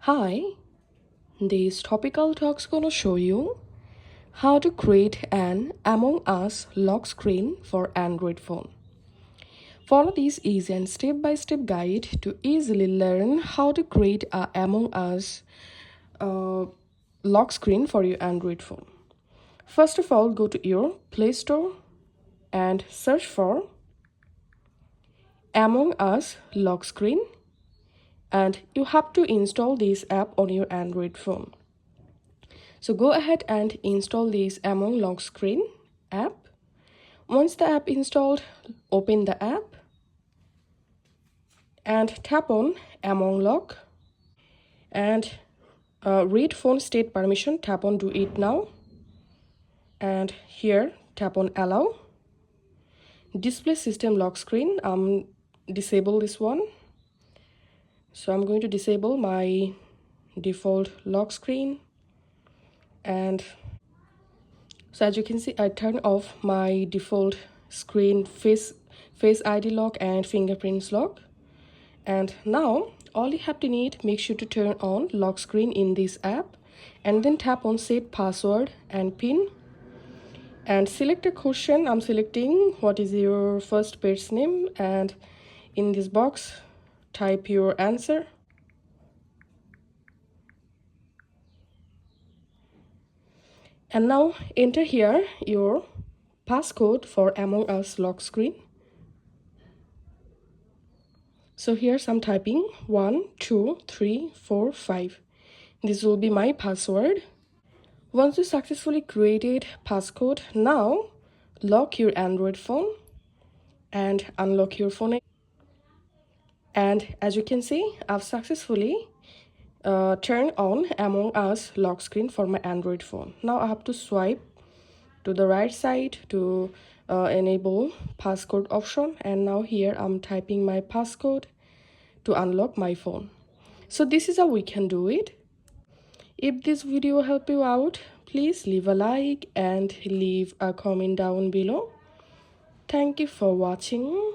Hi, this topical talk's gonna show you how to create an Among Us lock screen for Android phone. Follow this easy and step-by-step guide to easily learn how to create a Among Us uh, lock screen for your Android phone. First of all, go to your Play Store and search for Among Us lock screen, and you have to install this app on your Android phone. So go ahead and install this Among Lock Screen app. Once the app installed, open the app and tap on Among Lock and read phone state permission. Tap on do it now, and here tap on allow. Display system lock screen, disable this one. So I'm going to disable my default lock screen, and so as you can see, I turn off my default screen face ID lock and fingerprints lock. And now all you have to need, make sure to turn on lock screen in this app, and then tap on set password and pin, and select a question. I'm selecting what is your first pet's name, and in this box type your answer. And now enter here your passcode for Among Us lock screen. So here's I'm typing 1 2 3 4 5. This will be my password. Once you successfully created passcode, now lock your Android phone and unlock your phone. And as you can see, I've successfully turned on Among Us lock screen for my Android phone. Now I have to swipe to the right side to enable passcode option, and now here I'm typing my passcode to unlock my phone. So this is how we can do it. If this video helped you out, please leave a like and leave a comment down below. Thank you for watching.